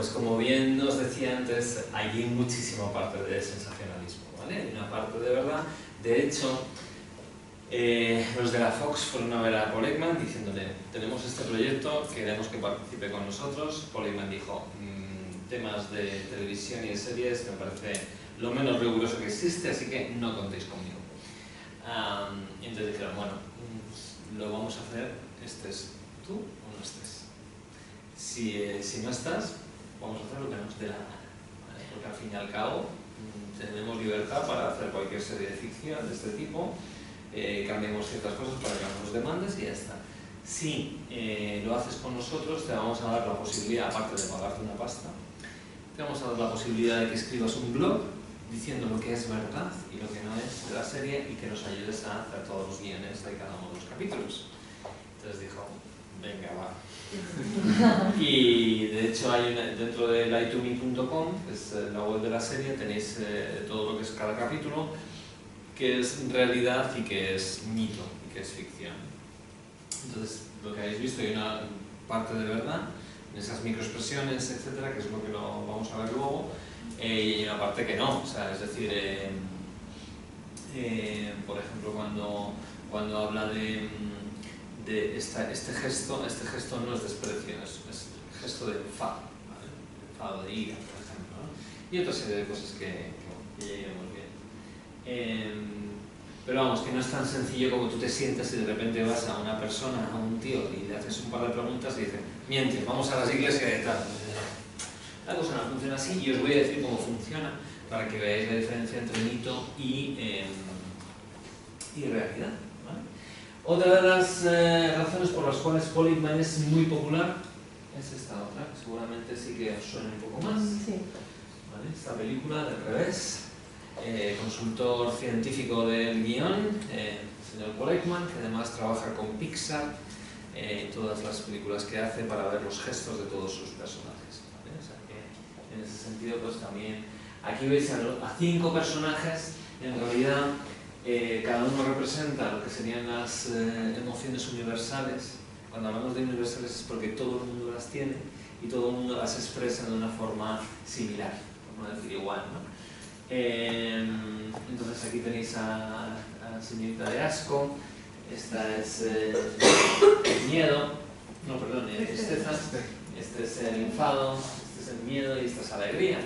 pues como bien os decía antes, hay muchísima parte de sensacionalismo, ¿vale? Hay una parte de verdad. De hecho, los de la Fox fueron a ver a Paul Ekman diciéndole: tenemos este proyecto, queremos que participe con nosotros. Paul Ekman dijo: temas de televisión y de series me parece lo menos riguroso que existe, así que no contéis conmigo. Y entonces dijeron: bueno, lo vamos a hacer, estés tú o no estés. Si no estás, vamos a hacer lo que nos dé la gana, ¿vale? Porque al fin y al cabo tenemos libertad para hacer cualquier serie de ficción de este tipo, cambiemos ciertas cosas para que no nos demandes y ya está. Si lo haces con nosotros, te vamos a dar la posibilidad, aparte de pagarte una pasta, te vamos a dar la posibilidad de que escribas un blog diciendo lo que es verdad y lo que no es de la serie y que nos ayudes a hacer todos los guiones de cada uno de los capítulos. Entonces dijo: venga, va. Y de hecho hay dentro de lietome.com, que es la web de la serie, tenéis todo lo que es cada capítulo, que es realidad y que es mito y que es ficción. Entonces, lo que habéis visto, hay una parte de verdad en esas microexpresiones, etcétera, que es lo que lo vamos a ver luego, y hay una parte que no. O sea, es decir, por ejemplo, cuando habla de este gesto no es desprecio, es gesto de enfado, ¿vale? Enfado de ira, por ejemplo, ¿no? Y otra serie de cosas que ya iremos bien. Pero vamos, que no es tan sencillo como tú te sientas y de repente vas a una persona, a un tío, y le haces un par de preguntas y dices: miente, vamos a las iglesias y tal. La cosa no funciona así, y os voy a decir cómo funciona para que veáis la diferencia entre mito y realidad, ¿vale? Otra de las razones por las cuales Paul Ekman es muy popular es esta otra, que seguramente sí que os suena un poco más. Sí. ¿Vale? Esta película del revés. Consultor científico del guión, señor Paul Ekman, que además trabaja con Pixar en todas las películas que hace para ver los gestos de todos sus personajes, ¿vale? O sea que en ese sentido, pues también aquí veis a 5 personajes. En realidad cada uno representa lo que serían las emociones universales. Cuando hablamos de universales es porque todo el mundo las tiene y todo el mundo las expresa de una forma similar, por no decir igual, ¿no? Entonces aquí tenéis a la señorita de asco, esta es el miedo, no, perdón, tristeza, este es el enfado, este es el miedo y esta es alegría.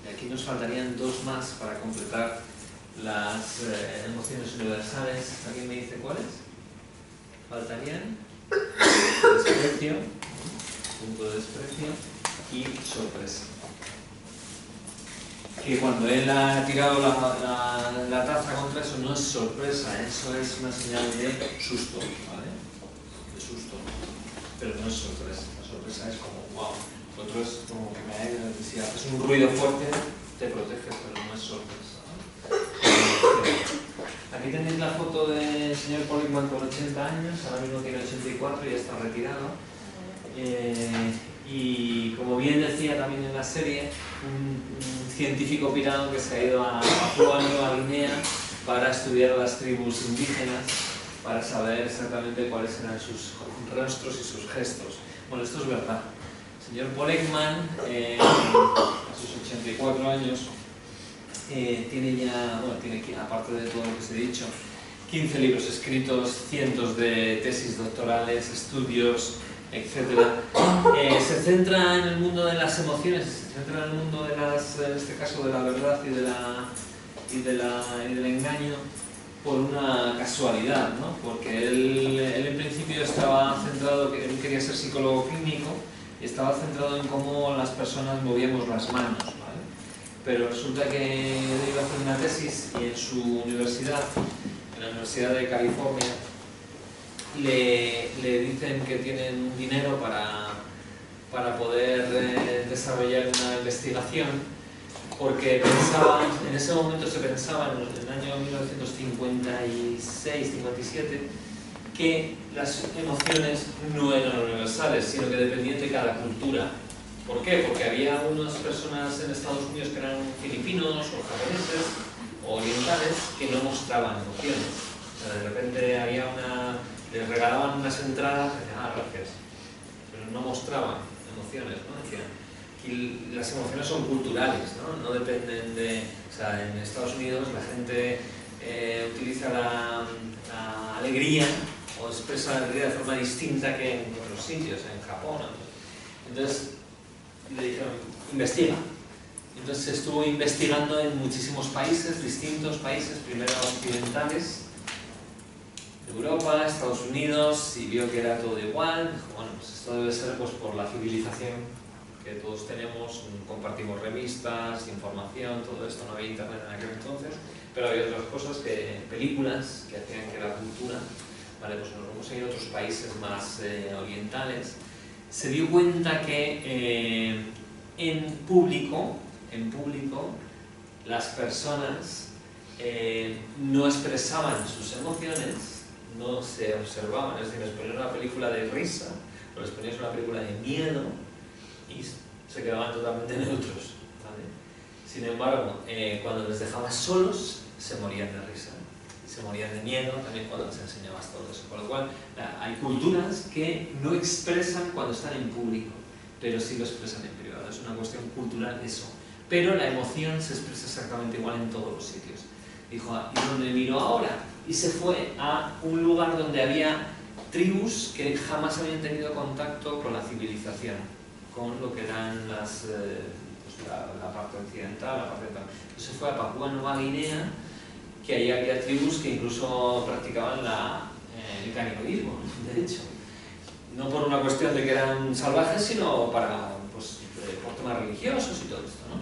Y aquí nos faltarían 2 más para completar las emociones universales. ¿Alguien me dice cuáles? Faltarían desprecio, punto de desprecio, y sorpresa. Que cuando él ha tirado la taza contra eso no es sorpresa, eso es una señal de susto, ¿vale? De susto, pero no es sorpresa. La sorpresa es como: wow. Otro es como que si haces un ruido fuerte te proteges, pero no es sorpresa, ¿no? Aquí tenéis la foto del señor Paul Ekman con 80 años, ahora mismo tiene 84 y ya está retirado. Y como bien decía también en la serie, un científico pirado que se ha ido a Papúa Nueva Guinea para estudiar las tribus indígenas, para saber exactamente cuáles eran sus rostros y sus gestos. Bueno, esto es verdad. El señor Paul Ekman, a sus 84 años, tiene ya, bueno, tiene, aparte de todo lo que os he dicho, 15 libros escritos, cientos de tesis doctorales, estudios, etc. Se centra en el mundo de las emociones, se centra en el mundo de las, en este caso, de la verdad y del engaño, por una casualidad, ¿no? Porque él en principio estaba centrado, él quería ser psicólogo clínico y estaba centrado en cómo las personas movíamos las manos, ¿vale? Pero resulta que él iba a hacer una tesis y en su universidad, en la Universidad de California, le dicen que tienen dinero para poder desarrollar una investigación, porque en ese momento se pensaba, en el año 1956-57, que las emociones no eran universales, sino que dependían de cada cultura. ¿Por qué? Porque había unas personas en Estados Unidos que eran filipinos o japoneses o orientales que no mostraban emociones. O sea, de repente había les regalaban unas entradas y decían: ah, gracias, pero no mostraban emociones, ¿no? Decían, que las emociones son culturales, ¿no? No dependen de... O sea, en Estados Unidos la gente utiliza la alegría o expresa la alegría de forma distinta que en otros sitios, en Japón. Entonces le dijeron, investiga. Entonces estuvo investigando en muchísimos países, distintos países, primero occidentales, Europa, Estados Unidos, y vio que era todo igual. Dijo, bueno, pues esto debe ser pues, por la civilización que todos tenemos, compartimos revistas, información, todo esto, no había internet en aquel entonces, pero había otras cosas, películas que hacían que la cultura, vale, pues nos vamos a ir a otros países más orientales. Se dio cuenta que en público las personas no expresaban sus emociones, no se observaban, es decir, les ponían una película de risa o les ponían una película de miedo y se quedaban totalmente neutros, ¿vale? Sin embargo, cuando les dejabas solos, se morían de risa, se morían de miedo también cuando les enseñabas todo eso. Con lo cual, hay culturas que no expresan cuando están en público, pero sí lo expresan en privado. Es una cuestión cultural eso. Pero la emoción se expresa exactamente igual en todos los sitios. Dijo, ¿y dónde miro ahora? Y se fue a un lugar donde había tribus que jamás habían tenido contacto con la civilización, con lo que eran las, pues la parte occidental, la parte oriental. Entonces fue a Papúa Nueva Guinea, que ahí había tribus que incluso practicaban el canibalismo, de hecho. No por una cuestión de que eran salvajes, sino para, pues, por temas religiosos y todo esto, ¿no?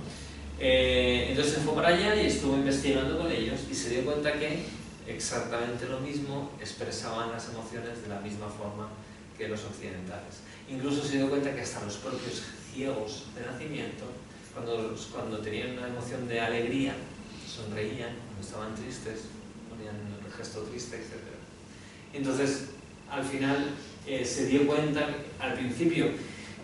Entonces fue para allá y estuvo investigando con ellos y se dio cuenta que exactamente lo mismo expresaban las emociones de la misma forma que los occidentales. Incluso se dio cuenta que hasta los propios ciegos de nacimiento, cuando tenían una emoción de alegría, sonreían, cuando estaban tristes, ponían el gesto triste, etc. Entonces, al final se dio cuenta, al principio,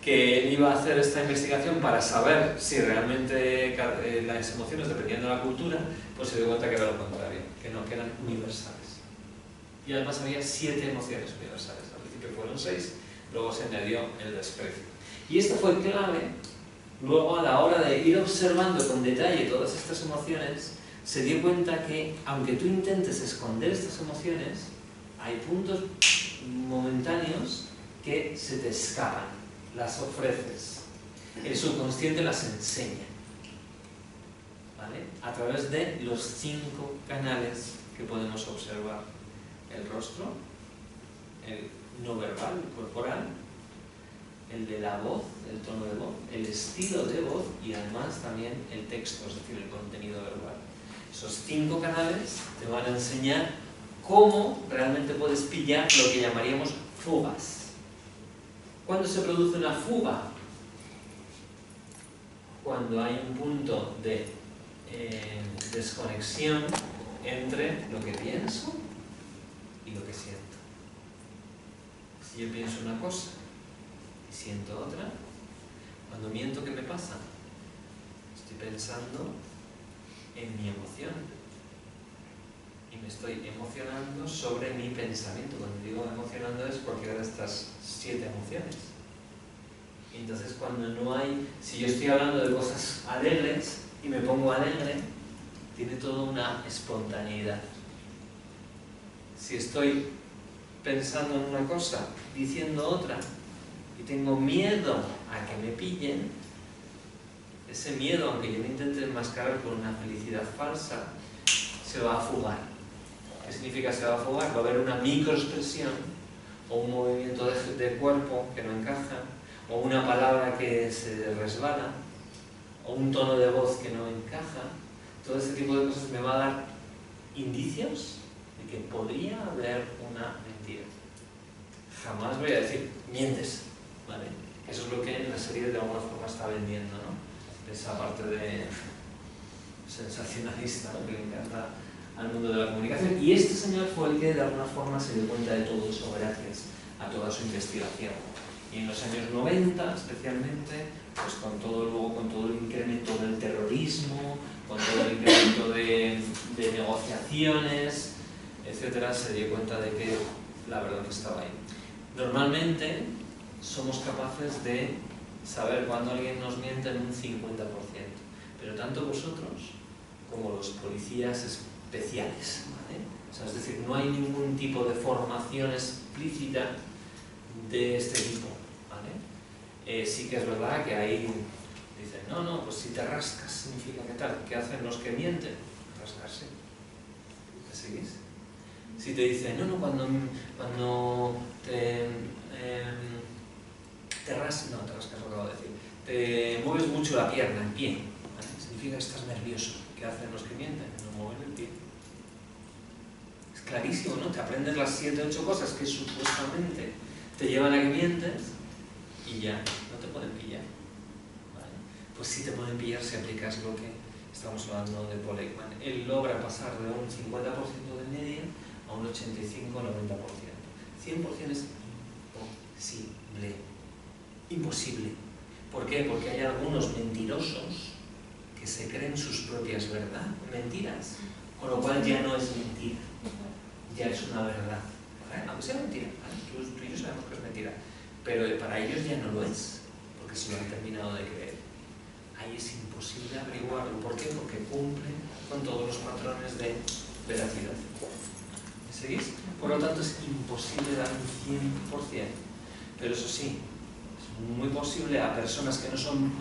que él iba a hacer esta investigación para saber si realmente las emociones dependían de la cultura, pues se dio cuenta que era lo contrario, que no, que eran universales. Y además había 7 emociones universales, al principio fueron 6, luego se añadió el desprecio. Y esto fue clave, luego a la hora de ir observando con detalle todas estas emociones, se dio cuenta que aunque tú intentes esconder estas emociones, hay puntos momentáneos que se te escapan. Las ofreces, el subconsciente las enseña, ¿vale? A través de los 5 canales que podemos observar: el rostro, el no verbal, el corporal, el de la voz, el tono de voz, el estilo de voz y además también el texto, es decir, el contenido verbal. Esos 5 canales te van a enseñar cómo realmente puedes pillar lo que llamaríamos fugas. ¿Cuándo se produce una fuga? Cuando hay un punto de desconexión entre lo que pienso y lo que siento. Si yo pienso una cosa y siento otra, cuando miento, ¿qué me pasa? Estoy pensando en mi emoción y me estoy emocionando sobre mi pensamiento. Cuando digo emocionando es cualquiera de estas 7 emociones. Y entonces cuando no hay, si yo estoy hablando de cosas alegres y me pongo alegre, tiene toda una espontaneidad. Si estoy pensando en una cosa, diciendo otra, y tengo miedo a que me pillen, ese miedo, aunque yo me intente enmascarar con una felicidad falsa, se va a fugar. ¿Qué significa se va a fugar? Va a haber una microexpresión o un movimiento de cuerpo que no encaja, o una palabra que se resbala, o un tono de voz que no encaja. Todo ese tipo de cosas me va a dar indicios de que podría haber una mentira. Jamás voy a decir, mientes, ¿vale? Eso es lo que en la serie de alguna forma está vendiendo, ¿no? Esa parte de sensacionalista, ¿no? Que le encanta al mundo de la comunicación. Y este señor fue el que de alguna forma se dio cuenta de todo eso gracias a toda su investigación. Y en los años 90 especialmente, pues con todo el incremento del terrorismo, con todo el incremento de negociaciones, etcétera, se dio cuenta de que la verdad estaba ahí. Normalmente somos capaces de saber cuándo alguien nos miente en un 50%. Pero tanto vosotros como los policías especiales, ¿vale? O sea, es decir, no hay ningún tipo de formación explícita de este tipo, ¿vale? Sí que es verdad que ahí dicen, no, pues si te rascas significa que tal. ¿Qué hacen los que mienten? Rascarse. ¿Me seguís? Si te dicen, no, cuando te rascas, no, te rascas lo que acabo de decir, te mueves mucho la pierna, el pie, ¿vale? Significa que estás nervioso. ¿Qué hacen los que mienten? No mueven el pie. Es clarísimo, ¿no? Te aprendes las 7 o 8 cosas que supuestamente te llevan a que mientes y ya, no te pueden pillar, ¿vale? Pues sí te pueden pillar si aplicas lo que estamos hablando de Paul Ekman. Él logra pasar de un 50% de media a un 85-90%. 100% es imposible. Imposible. ¿Por qué? Porque hay algunos mentirosos que se creen sus propias mentiras, con lo cual ya no es mentira, ya es una verdad, ¿vale? Aunque sea mentira, ¿vale? Tú y yo sabemos que es mentira, pero para ellos ya no lo es, porque se lo han terminado de creer. Ahí es imposible averiguarlo. ¿Por qué? Porque cumple con todos los patrones de veracidad. ¿Me seguís? Por lo tanto, es imposible dar un 100%. Pero eso sí, es muy posible a personas que no son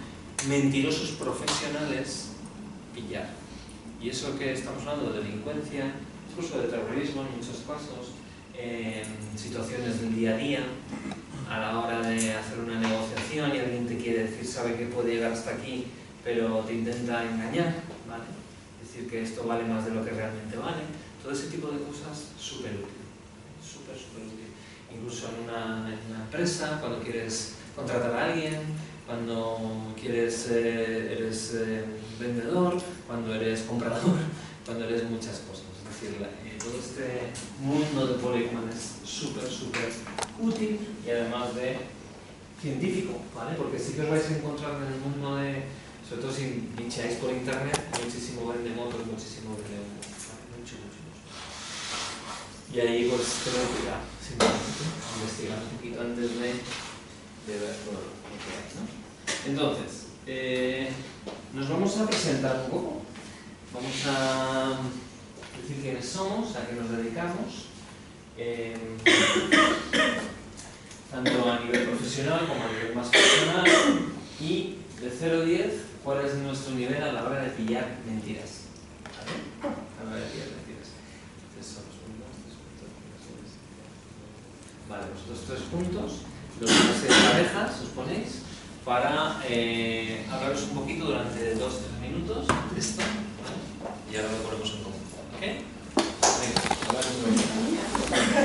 mentirosos profesionales pillar. Y eso que estamos hablando de delincuencia, incluso de terrorismo en muchos casos, situaciones del día a día, a la hora de hacer una negociación y alguien te quiere decir, sabe que puede llegar hasta aquí, pero te intenta engañar, ¿vale? Decir que esto vale más de lo que realmente vale. Todo ese tipo de cosas, súper útil. Súper útil. Incluso en una empresa, cuando quieres contratar a alguien, cuando eres vendedor, cuando eres comprador, cuando eres muchas cosas. Es decir, todo este mundo de Paul Ekman es súper útil y además de científico, ¿vale? Porque sí que os vais a encontrar en el mundo de, sobre todo si bicheáis por internet, muchísimo vendemotos, muchísimo vendemotos, ¿vale? Mucho. Y ahí pues tengo cuidado, simplemente investigar un poquito antes de ver todo lo que hay, ¿no? Entonces, nos vamos a presentar un poco, vamos a decir quiénes somos, a qué nos dedicamos, tanto a nivel profesional como a nivel más personal, y de 0 a 10, cuál es nuestro nivel a la hora de pillar mentiras, ¿vale? A la hora de pillar mentiras. Entonces, son los 1, 2, 3, 4, 5, 6, 7, 8, 9. Vale, vosotros 3 puntos, los demás parejas os ponéis para hablaros un poquito durante 2-3 minutos